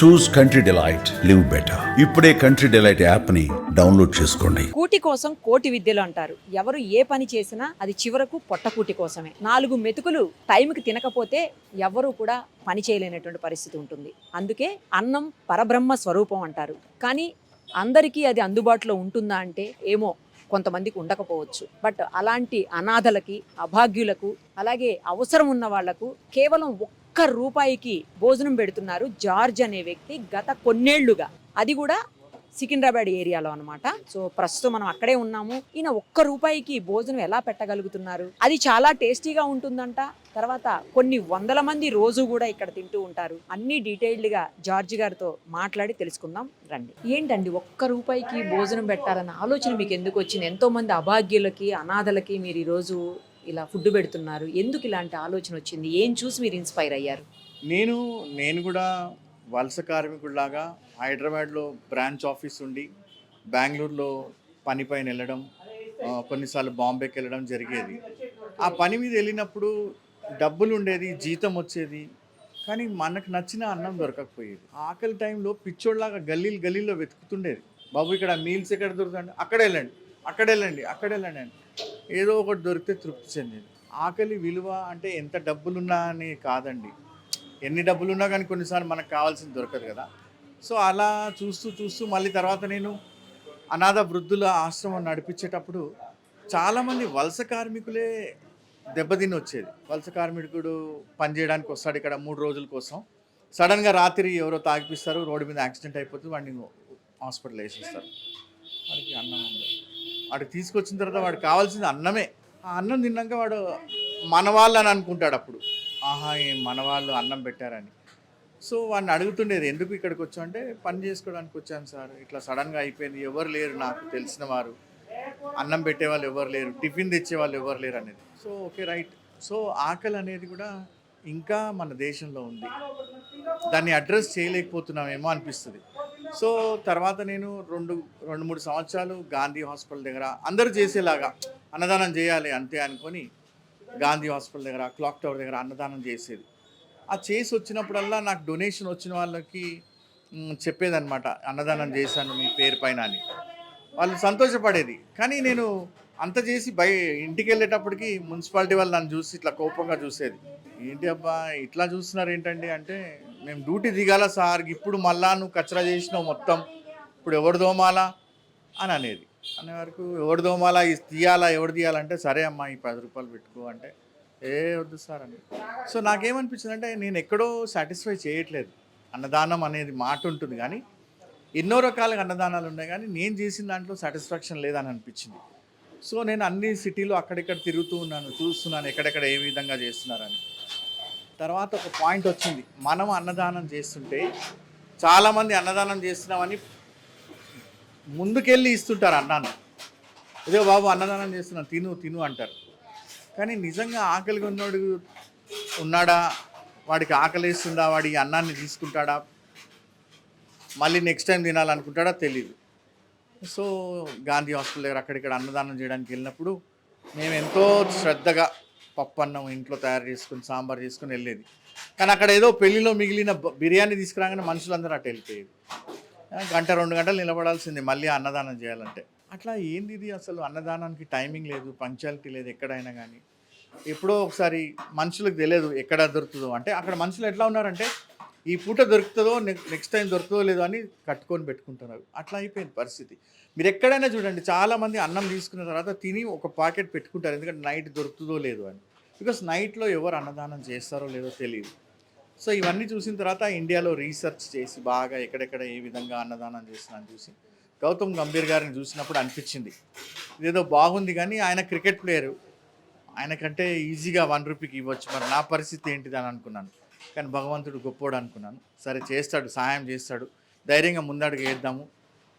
చూస్ country delight, live better. ఇప్పుడే country delight app ని download చేసుకోండి. కూటి కోసం కోటి విద్యలు అంటారు. ఎవరు ఏ పని చేసినా అది చివరకు పొట్టకూటి కోసమే. 4 మెతుకులు టైంకి తినకపోతే ఎవరు కూడా పని చేయలేనటువంటి పరిస్థితి ఉంటుంది. అందుకే అన్నం పరబ్రహ్మ స్వరూపం అంటారు. కానీ అందరికీ అది అందుబాటులో ఉంటుందా అంటే ఏమో, కొంతమందికి ఉండకపోవచ్చు. బట్ అలాంటి అనాథలకి, అభాగ్యులకు, అలాగే అవసరం ఉన్న వాళ్లకు కేవలం ఒక్క రూపాయికి భోజనం పెడుతున్నారు జార్జ్ అనే వ్యక్తి గత కొన్నేళ్లుగా. అది కూడా సికింద్రాబాద్ ఏరియాలో అనమాట. సో ప్రస్తుతం మనం అక్కడే ఉన్నాము. ఈయన ఒక్క రూపాయికి భోజనం ఎలా పెట్టగలుగుతున్నారు? అది చాలా టేస్టీగా ఉంటుందంట. తర్వాత కొన్ని వందల మంది రోజు కూడా ఇక్కడ తింటూ ఉంటారు. అన్ని డీటెయిల్డ్గా జార్జ్ గారితో మాట్లాడి తెలుసుకుందాం రండి. ఏంటండి ఒక్క రూపాయికి భోజనం పెట్టాలన్న ఆలోచన మీకు ఎందుకు వచ్చింది? ఎంతో మంది అభాగ్యులకి, అనాథలకి మీరు ఈరోజు ఇలా ఫుడ్ పెడుతున్నారు. ఎందుకు ఇలాంటి ఆలోచన వచ్చింది? ఏం చూసి మీరు ఇన్స్పైర్ అయ్యారు? నేను కూడా వలస కార్మికుడిలాగా హైదరాబాద్లో బ్రాంచ్ ఆఫీస్ ఉండి బెంగళూరులో పని పైన వెళ్ళడం, కొన్నిసార్లు బాంబేకి వెళ్ళడం జరిగేది. ఆ పని మీద వెళ్ళినప్పుడు డబ్బులు ఉండేది, జీతం వచ్చేది, కానీ మనకు నచ్చిన అన్నం దొరకకపోయేది. ఆకలి టైంలో పిచ్చోళ్ళలాగా గల్లీలో వెతుకుతుండేది. బాబు ఇక్కడ మీల్స్ ఎక్కడ దొరుకుతాయండి, అక్కడ వెళ్ళండి అని ఏదో ఒకటి దొరికితే తృప్తి చెందేది. ఆకలి విలువ అంటే ఎంత డబ్బులున్నా అని కాదండి, ఎన్ని డబ్బులున్నా కానీ కొన్నిసార్లు మనకు కావాల్సింది దొరకదు కదా. సో అలా చూస్తూ మళ్ళీ తర్వాత నేను అనాథ వృద్ధుల ఆశ్రమం నడిపించేటప్పుడు చాలామంది వలస కార్మికులే దెబ్బతిని వచ్చేది. వలస కార్మికుడు పనిచేయడానికి వస్తాడు ఇక్కడ 3 రోజుల కోసం. సడన్గా రాత్రి ఎవరో తాగిపిస్తారు, రోడ్డు మీద యాక్సిడెంట్ అయిపోతుంది, వాడిని హాస్పిటల్ వేసేస్తారు. వాడికి అన్నం ఉండదు. వాడికి తీసుకొచ్చిన తర్వాత వాడికి కావాల్సింది అన్నమే. ఆ అన్నం తిన్నాక వాడు మనవాళ్ళు అని అనుకుంటాడు. అప్పుడు ఆహా, మన వాళ్ళు అన్నం పెట్టారని. సో వాడిని అడుగుతుండేది, ఎందుకు ఇక్కడికి వచ్చావు అంటే, పని చేసుకోవడానికి వచ్చాను సార్, ఇట్లా సడన్గా అయిపోయింది, ఎవరు లేరు నాకు తెలిసిన వారు, అన్నం పెట్టేవాళ్ళు ఎవరు లేరు, టిఫిన్ తెచ్చేవాళ్ళు ఎవరు లేరు అనేది. So okay right. సో ఆకలి అనేది కూడా ఇంకా మన దేశంలో ఉంది, దాన్ని అడ్రస్ చేయలేకపోతున్నామేమో అనిపిస్తుంది. సో తర్వాత నేను 2-3 సంవత్సరాలు గాంధీ హాస్పిటల్ దగ్గర అందరూ చేసేలాగా అన్నదానం చేయాలి అంతే అనుకొని గాంధీ హాస్పిటల్ దగ్గర, క్లాక్ టవర్ దగ్గర అన్నదానం చేసేది. ఆ చేసి వచ్చినప్పుడల్లా నాకు డొనేషన్ వచ్చిన వాళ్ళకి చెప్పేదన్నమాట, అన్నదానం చేశాను మీ పేరు పైన అని. వాళ్ళు సంతోషపడేది. కానీ నేను అంత చేసి ఇంటికి వెళ్ళేటప్పటికి మున్సిపాలిటీ వాళ్ళు నన్ను చూసి ఇట్లా కోపంగా చూసేది. ఏంటి అబ్బా ఇట్లా చూస్తున్నారు ఏంటండి అంటే, మేము డ్యూటీ దిగాల సార్, ఇప్పుడు మళ్ళా నువ్వు కచరా చేసినావు మొత్తం, ఇప్పుడు ఎవడు దోమాలా అని అనేది. అనే వరకు ఎవడు దోమాలా, తీయాలా, ఎవడు తీయాలంటే సరే అమ్మా ఈ 10 రూపాయలు పెట్టుకో అంటే, వద్దు సార్ అని. సో నాకేమనిపించింది అంటే, నేను ఎక్కడో సాటిస్ఫై చేయట్లేదు. అన్నదానం అనేది మాట ఉంటుంది కానీ ఎన్నో రకాలుగా అన్నదానాలు ఉన్నాయి, కానీ నేను చేసిన దాంట్లో సాటిస్ఫాక్షన్ లేదని అనిపించింది. సో నేను అన్ని సిటీలో అక్కడిక్కడ తిరుగుతూ ఉన్నాను, చూస్తున్నాను ఎక్కడెక్కడ ఏ విధంగా చేస్తున్నారని. తర్వాత ఒక పాయింట్ వచ్చింది, మనం అన్నదానం చేస్తుంటే చాలామంది అన్నదానం చేస్తున్నామని ముందుకెళ్ళి ఇస్తుంటారు అన్నాన్ని. ఇదే బాబు అన్నదానం చేస్తున్నాను, తిను అంటారు. కానీ నిజంగా ఆకలిగా ఉన్నాడా, వాడికి ఆకలిస్తుందా, వాడి అన్నాన్ని తీసుకుంటాడా, మళ్ళీ నెక్స్ట్ టైం తినాలనుకుంటాడా తెలీదు. సో గాంధీ హాస్పిటల్ దగ్గర అక్కడిక్కడ అన్నదానం చేయడానికి వెళ్ళినప్పుడు మేము ఎంతో శ్రద్ధగా పప్పు అన్నం ఇంట్లో తయారు చేసుకుని, సాంబార్ చేసుకుని వెళ్ళేది. కానీ అక్కడ ఏదో పెళ్లిలో మిగిలిన బిర్యానీ తీసుకురాగానే మనుషులందరూ అటు వెళ్ళిపోయేది. 1-2 గంటలు నిలబడాల్సింది మళ్ళీ అన్నదానం చేయాలంటే. అట్లా ఏంది ఇది అసలు, అన్నదానానికి టైమింగ్ లేదు, పంక్చువాలిటీ లేదు ఎక్కడైనా కానీ. ఎప్పుడో ఒకసారి మనుషులకు తెలియదు ఎక్కడ దొరుకుతుందో. అంటే అక్కడ మనుషులు ఎట్లా ఉన్నారంటే, ఈ పూట దొరుకుతుందో నెక్స్ట్ టైం దొరుకుతుందో లేదో అని కట్టుకొని పెట్టుకుంటున్నారు. అట్లా అయిపోయింది పరిస్థితి. మీరు ఎక్కడైనా చూడండి, చాలామంది అన్నం తీసుకున్న తర్వాత తిని ఒక పాకెట్ పెట్టుకుంటారు, ఎందుకంటే నైట్ దొరుకుతుందో లేదో అని. బికాస్ నైట్లో ఎవరు అన్నదానం చేస్తారో లేదో తెలియదు. సో ఇవన్నీ చూసిన తర్వాత ఇండియాలో రీసెర్చ్ చేసి బాగా ఎక్కడెక్కడ ఏ విధంగా అన్నదానం చేస్తున్నాను చూసి గౌతమ్ గంభీర్ గారిని చూసినప్పుడు అనిపించింది, ఇదేదో బాగుంది. కానీ ఆయన క్రికెట్ ప్లేయరు, ఆయనకంటే ఈజీగా 1 రూపీకి ఇవ్వచ్చు, మరి నా పరిస్థితి ఏంటిది అని అనుకున్నాను. కానీ భగవంతుడు గొప్పోడు అనుకున్నాను. సరే చేస్తాడు, సహాయం చేస్తాడు, ధైర్యంగా ముందడుగు వేద్దాము,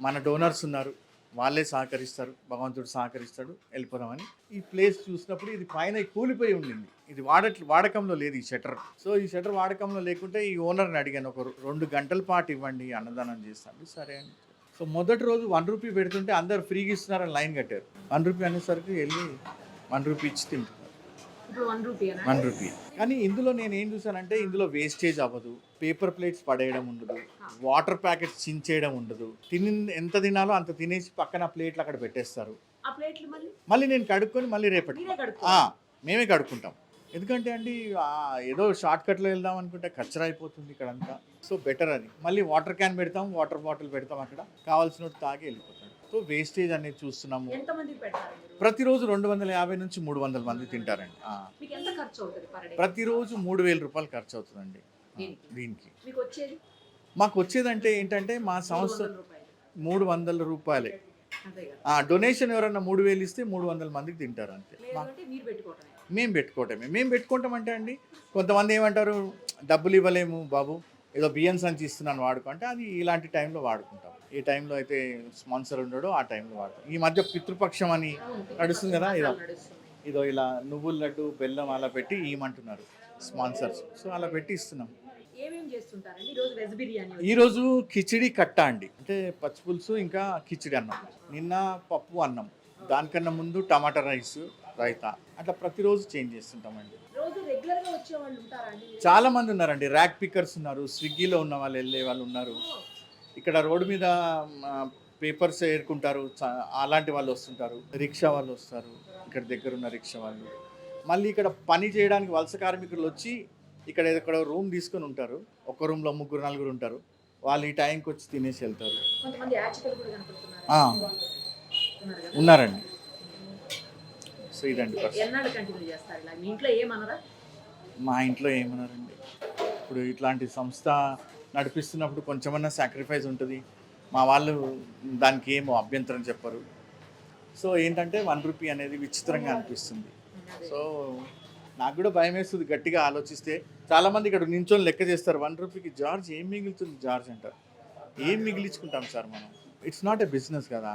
మన డోనర్స్ ఉన్నారు, వాళ్ళే సహకరిస్తారు, భగవంతుడు సహకరిస్తాడు, వెళ్ళిపోదామని. ఈ ప్లేస్ చూసినప్పుడు ఇది పైన కూలిపోయి ఉండింది, ఇది వాడకంలో లేదు ఈ షట్టర్. సో ఈ షట్టర్ వాడకంలో లేకుంటే ఈ ఓనర్ని అడిగాను, ఒక 2 గంటల పాటు ఇవ్వండి అన్నదానం చేస్తాను. సరే అని. సో మొదటి రోజు 1 రూపీ పెడుతుంటే అందరు ఫ్రీగా ఇస్తున్నారని లైన్ కట్టారు. 1 రూపీ అనేసరికి వెళ్ళి 1 రూపీ ఇచ్చి తింటున్నారు. 1 రూపీ. కానీ ఇందులో నేను ఏం చూసానంటే, ఇందులో వేస్టేజ్ అవ్వదు, పేపర్ ప్లేట్స్ పడేయడం ఉండదు, వాటర్ ప్యాకెట్స్ చించేయడం ఉండదు. ఎంత తినాలో అంత తినేసి పక్కన ప్లేట్లు అక్కడ పెట్టేస్తారు. ఆ ప్లేట్లు మళ్ళీ మళ్ళీ నేను కడుక్కొని మళ్ళీ రేపటి మీరే కడుక్కోవాలి. మేమే కడుక్కుంటాం. ఎందుకంటే అండి ఏదో షార్ట్ కట్లో వెళ్దాం అనుకుంటే కచ్చరా అయిపోతుంది ఇక్కడంతా. సో బెటర్ అది. మళ్ళీ వాటర్ క్యాన్ పెడతాం, వాటర్ బాటిల్ పెడతాం, అక్కడ కావాల్సినట్టు తాగి వెళ్ళిపోతాం. సో వేస్టేజ్ అనేది చూస్తున్నాము. ఎంతమందికి పెడతారు మీరు? ప్రతిరోజు 250 నుంచి 300 మంది తింటారండి. మీకు ఎంత ఖర్చు అవుతుంది పర్ డే? ప్రతిరోజు 3000 రూపాయలు ఖర్చు అవుతుందండి దీనికి. మీకు వచ్చేది మాకు వచ్చేదంటే ఏంటంటే మా సంస్థ 300 రూపాయలే. అంతే కదా. డొనేషన్ ఎవరన్నా 3000 ఇస్తే 300 మందికి తింటారు అంతే. లేదంటే మీరు పెట్టుకోవటమే. మేము పెట్టుకుంటాం అంటే అండి, కొంతమంది ఏమంటారు డబ్బులు ఇవ్వలేము బాబు, ఏదో బియ్యం సంచి ఇస్తున్నాను వాడుకో అంటే, అది ఇలాంటి టైంలో వాడుకుంటాం. ఏ టైంలో అయితే స్పాన్సర్ ఉండడో ఆ టైంలో వాడతాం. ఈ మధ్య పితృపక్షం అని నడుస్తుంది కదా, ఇదో ఇలా నువ్వుల లడ్డు బెల్లం అలా పెట్టి ఇవ్వమంటున్నారు స్పాన్సర్స్. సో అలా పెట్టి ఇస్తున్నాం. ఏమేం చేస్తుంటారండి ఈరోజు? వెజ్ బిర్యానీ, ఈరోజు కిచిడి కట్ట అండి, అంటే పచ్చి పులుసు ఇంకా కిచిడి అన్నం. నిన్న పప్పు అన్నం, దానికన్నా ముందు టమాటా రైస్, రైతా, అట్లా ప్రతిరోజు చేంజ్ చేస్తుంటామండి. రోజు రెగ్యులర్ గా వచ్చే వాళ్ళు ఉంటారా అండి? చాలా మంది ఉన్నారండి. ర్యాక్ పికర్స్ ఉన్నారు, స్విగ్గీలో ఉన్న వాళ్ళు వెళ్ళే వాళ్ళు ఉన్నారు, ఇక్కడ రోడ్డు మీద పేపర్స్ ఏరుకుంటారు, అలాంటి వాళ్ళు వస్తుంటారు, రిక్షా వాళ్ళు వస్తారు, ఇక్కడ దగ్గర ఉన్న రిక్షా వాళ్ళు. మళ్ళీ ఇక్కడ పని చేయడానికి వలస కార్మికులు వచ్చి ఇక్కడ రూమ్ తీసుకొని ఉంటారు. ఒక రూమ్లో 3-4 ఉంటారు. వాళ్ళు ఈ టైంకి వచ్చి తినేసి వెళ్తారు. కొంతమంది యాచకులు కూడా కనపడుతున్నారు. ఉన్నారండి. సో ఇదండి. ఎన్నాళ్ళు కంటిన్యూ చేస్తారు ఇలా? మీ ఇంట్లో ఏమనరా? మా ఇంట్లో ఏమన్నారండి, ఇప్పుడు ఇట్లాంటి సంస్థ నడిపిస్తున్నప్పుడు కొంచెమన్నా సాక్రిఫైస్ ఉంటుంది. మా వాళ్ళు దానికి ఏమో అభ్యంతరం చెప్పరు. సో ఏంటంటే 1 రూపీ అనేది విచిత్రంగా అనిపిస్తుంది. సో నాకు కూడా భయం వేస్తుంది గట్టిగా ఆలోచిస్తే. చాలామంది ఇక్కడ నించొని లెక్క చేస్తారు, 1 రూపీకి జార్జ్ ఏం మిగులుతుంది జార్జ్ అంటారు. ఏం మిగిలించుకుంటాం సార్ మనం? ఇట్స్ నాట్ ఎ బిజినెస్ కదా,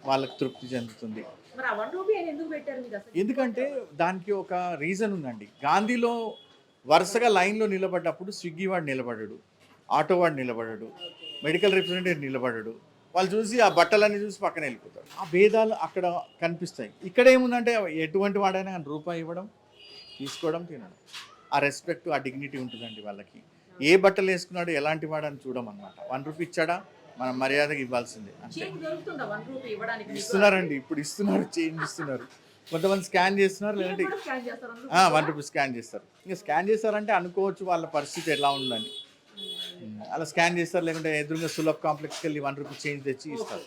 వాళ్ళకి తృప్తి చెందుతుంది. మరి ఆ 1 రూపీ అని ఎందుకు పెట్టారు మీరు అసలు? ఎందుకంటే దానికి ఒక రీజన్ ఉందండి. గాంధీలో వరుసగా లైన్లో నిలబడ్డప్పుడు స్విగ్గీ వాడు నిలబడడు, ఆటో వాడు నిలబడడు, మెడికల్ రిప్రజెంటేటివ్ నిలబడడు. వాళ్ళు చూసి ఆ బట్టలన్నీ చూసి పక్కన వెళ్ళిపోతారు. ఆ భేదాలు అక్కడ కనిపిస్తాయి. ఇక్కడ ఏముందంటే ఎటువంటి వాడైనా రూపాయి ఇవ్వడం, తీసుకోవడం, తినడం. ఆ రెస్పెక్ట్, ఆ డిగ్నిటీ ఉంటుందండి వాళ్ళకి. ఏ బట్టలు వేసుకున్నాడు, ఎలాంటి వాడని చూడమన్నమాట. 1 రూపీ ఇచ్చాడా మనం మర్యాదగా ఇవ్వాల్సిందే. అంటే ఇస్తున్నారండి, ఇప్పుడు ఇస్తున్నారు, చేంజ్ ఇస్తున్నారు. కొంతమంది స్కాన్ చేస్తున్నారు, లేదంటే 1 రూపీ స్కాన్ చేస్తారు. ఇంకా స్కాన్ చేస్తారంటే అనుకోవచ్చు వాళ్ళ పరిస్థితి ఎలా ఉందని. అలా స్కాన్ చేస్తారు, లేకుంటే ఎదురుగా సులభ్ కాంప్లెక్స్కి వెళ్ళి 1 రూపీ చేంజ్ తెచ్చి ఇస్తారు.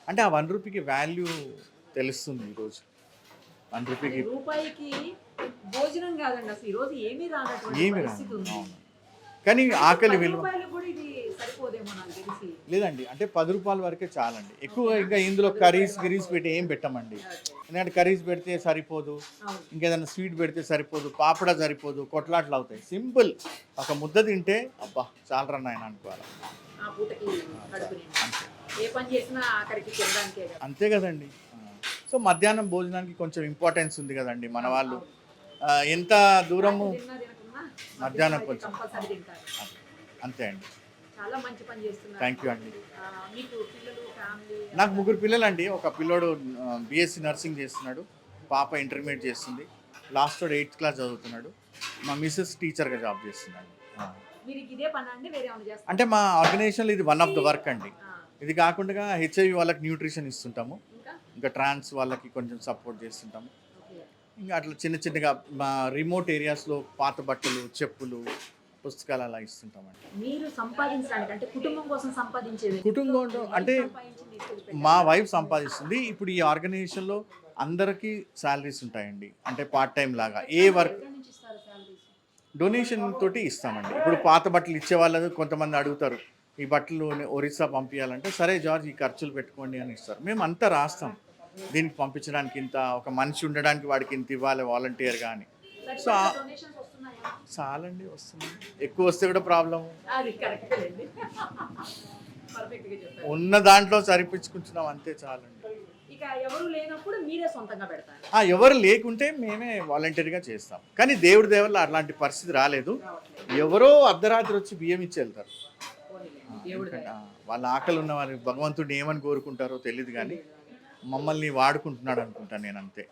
అంటే ఆ 1 రూపీకి వాల్యూ తెలుస్తుంది ఈరోజు. 1 రూపీకి భోజనం కాదండి అసలు ఈరోజు ఏమీ రాదు. కానీ ఆకలి విలువ సరిపోదేమో లేదండి. అంటే 10 రూపాయల వరకే చాలండి. ఎక్కువ ఇంకా ఇందులో కర్రీస్ పెట్టి ఏం పెట్టమండి. ఎందుకంటే కర్రీస్ పెడితే సరిపోదు, ఇంకేదైనా స్వీట్ పెడితే సరిపోదు, పాపడ సరిపోదు, కొట్లాట్లు అవుతాయి. సింపుల్ ఒక ముద్ద తింటే అబ్బా చాలరా నాయన అనుకోవాలి. అంతే కదండి. సో మధ్యాహ్నం భోజనానికి కొంచెం ఇంపార్టెన్స్ ఉంది కదండి. మన వాళ్ళు ఎంత దూరము మధ్యాహ్నం కొంచెం అంతే అండి. చాలా మంచి పని చేస్తున్నారు. థ్యాంక్ యూ అండి. మీకు పిల్లలు, ఫ్యామిలీ? నాకు 3 పిల్లలండి. ఒక పిల్లోడు బీఎస్సీ నర్సింగ్ చేస్తున్నాడు, పాప ఇంటర్మీడియట్ చేస్తుంది, లాస్ట్ 8th క్లాస్ చదువుతున్నాడు. మా మిస్సెస్ టీచర్గా జాబ్ చేస్తున్నాడు. మీరు ఇదే పని అండి, వేరే ఏమైనా చేస్తారా? అంటే మా ఆర్గనైజేషన్లో ఇది వన్ ఆఫ్ ద వర్క్ అండి. ఇది కాకుండా హెచ్ఐవి వాళ్ళకి న్యూట్రిషన్ ఇస్తుంటాము, ఇంకా ట్రాన్స్ వాళ్ళకి కొంచెం సపోర్ట్ చేస్తుంటాము. ఇంకా అట్లా చిన్నగా మా రిమోట్ ఏరియాస్లో పాత బట్టలు, చెప్పులు, పుస్తకాలు అలా ఇస్తుంటామండి. మీరు సంపాదించడానికి అంటే కుటుంబం కోసం సంపాదించేది? కుటుంబం అంటే మా వైఫ్ సంపాదిస్తుంది. ఇప్పుడు ఈ ఆర్గనైజేషన్లో అందరికీ శాలరీస్ ఉంటాయండి. అంటే పార్ట్ టైం లాగా ఏ వర్క్ డొనేషన్ తోటి ఇస్తామండి. ఇప్పుడు పాత బట్టలు ఇచ్చే వాళ్ళు కొంతమంది అడుగుతారు, ఈ బట్టలు ఒరిస్సా పంపించాలంటే సరే జార్జ్ ఈ ఖర్చులు పెట్టుకోండి అని ఇస్తారు. మేము అంతా రాస్తాం, దీనికి పంపించడానికి ఇంత, ఒక మనిషి ఉండడానికి వాడికి ఇంత ఇవ్వాలి వాలంటీర్గా అని. సో చాలండి వస్తుంది. ఎక్కువ వస్తే కూడా ప్రాబ్లం, ఉన్న దాంట్లో సరిపించుకుంటున్నాం అంతే చాలండి. ఎవరు లేకుంటే మేమే వాలంటీర్గా చేస్తాం. కానీ దేవుడి దేవుళ్ళు అలాంటి పరిస్థితి రాలేదు. ఎవరో అర్ధరాత్రి వచ్చి బియ్యం ఇచ్చి వెళ్తారు. వాళ్ళ ఆకలి ఉన్న వారి భగవంతుడిని ఏమని కోరుకుంటారో తెలియదు, కానీ మమ్మల్ని వాడుకుంటున్నాడు అనుకుంటాను నేను అంతే.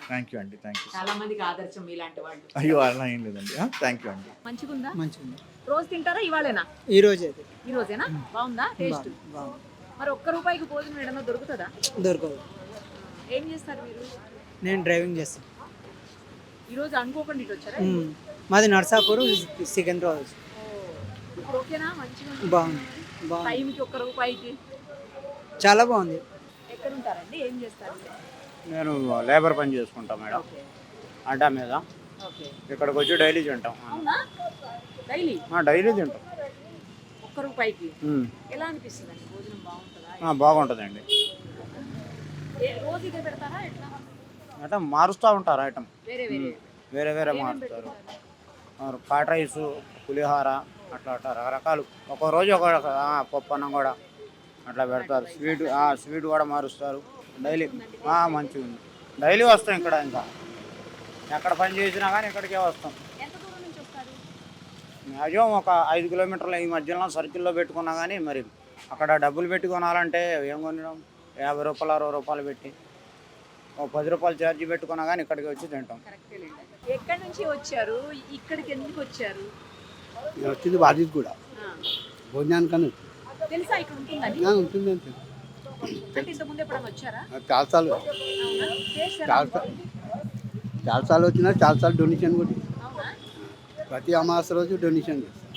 థ్యాంక్ యూ అండి, థ్యాంక్ యూ. చాలా మందికి ఆదర్శం మీలాంటి వాళ్ళు. అయ్యో అలా ఏం లేదండి, థ్యాంక్ యూ అండి. మంచిగుందా? మంచిగా రోజు తింటారా? ఇవాళేనా? ఈ రోజు అయితే ఈ రోజేనా? బాగుందా టేస్ట్? బాగుంది. మరి ఒక్క రూపాయికి భోజనం ఏదైనా దొరుకుతుందా? దొరకదు. ఏం చేస్తారు మీరు? నేను డ్రైవింగ్ చేస్తాను. ఈ రోజు అనుకోకుండా ఇటు వచ్చారా? మాది నర్సాపూర్, సికింద్రాబాద్. ఇప్పుడు ఓకేనా? మంచిగా ఉందా? బాగుంది, బాగుంది, టైంకి ఒక్క రూపాయికి చాలా బాగుంది. ఎక్కడ ఉంటారండి? ఏం చేస్తారు? నేను లేబర్ పని చేసుకుంటాం మేడం, ఓకే అడ్డా మీద. ఓకే. ఇక్కడికి వచ్చి డైలీ తింటాం. అవునా? డైలీ డైలీ తింటాం. ఒక్క రూపాయికి ఎలా అనిపిస్తుందండి? భోజనం బాగుంటుందా? బాగుంటుందండి. రోజు ఇదే పెడతారా ఎట్లా? అంటే మారుస్తూ ఉంటారు ఐటమ్, వేరే వేరే వేరే వేరే ఏమేం మారుస్తారు. పెడతారు? కాట్ రైసు, పులిహోర, అట్లా అట్లా రకరకాలు. ఒక్కో రోజు ఒక పప్పు అన్నం కూడా అట్లా పెడతారు. స్వీట్ కూడా మారుస్తారు డైలీ. మంచిగా ఉంది. డైలీ వస్తాం ఇక్కడ, ఇంకా ఎక్కడ పని చేసినా కానీ ఇక్కడికే వస్తాం. ఎంత దూరం నుంచి వస్తారు? మ్యాక్సిమం ఒక 5 కిలోమీటర్ల ఈ మధ్యలో సర్కిల్లో పెట్టుకున్నా కానీ మరి అక్కడ డబ్బులు పెట్టి కొనాలంటే ఏం కొనడం, 50 రూపాయలు 60 రూపాయలు పెట్టి ఒక 10 రూపాయలు ఛార్జీ పెట్టుకున్నా కానీ ఇక్కడికి వచ్చి తింటాం. ఎక్కడి నుంచి వచ్చారు? ఇక్కడికి ఎందుకు వచ్చారు? వచ్చింది బాధ్యత కూడా భోజనానికన్నా తెలుసా ఇక్కడ ఉంటుందని? ఉంటుంది అంతే. అంటే ఇంత ముందు ఎప్పుడైనా వచ్చారా? చాలాసార్లు అవునా? టేస్ట్ ఎలా చాలా ఉంది? చాలాసార్లు వచ్చినా చాలాసార్లు డొనేషన్ కూడా ఇస్తాం. అవునా? ప్రతి అమావాస్య రోజు డొనేషన్ చేస్తాం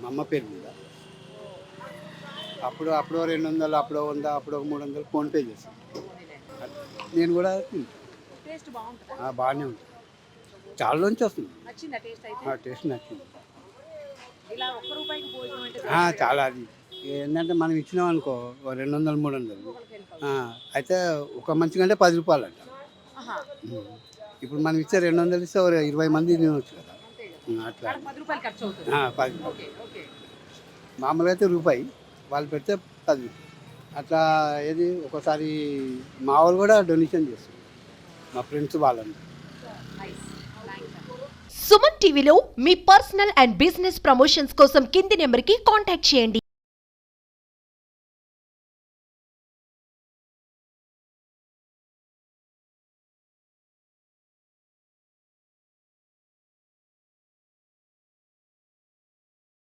మా అమ్మ పేరు మీద. అప్పుడు 200, అప్పుడు 100, అప్పుడు 300 ఫోన్పే చేస్తాం. నేను కూడా తింటాను. టేస్ట్ బాగుంటుందా? బాగానే ఉంటుంది. చాలా నుంచి వస్తుంది. నచ్చిందా టేస్ట్ అయితే? టేస్ట్ నచ్చింది. ఇలా ఒక్క రూపాయికి భోజనం అంటే చాలా అది ఏంటంటే మనం ఇచ్చినాం అనుకో 200, 300. అయితే ఒక మంచి కంటే 10 రూపాయలు అంట. ఆహా. ఇప్పుడు మనం ఇచ్చే 200 ఇస్తే 20 మంది తినవచ్చు కదా. అట్లా 10 రూపాయలు ఖర్చు అవుతుంది. 10. Okay okay. మామూలుగా అయితే రూపాయి, వాళ్ళు పెడితే 10. అట్లా ఏది ఒకసారి మా వాళ్ళు కూడా డొనేషన్ చేస్తారు, మా ఫ్రెండ్స్ వాళ్ళని. నైస్. థాంక్స్. సుమన్ టీవీలో మీ పర్సనల్ అండ్ బిజినెస్ ప్రమోషన్స్ కోసం కింది నెంబర్కి కాంటాక్ట్ చేయండి.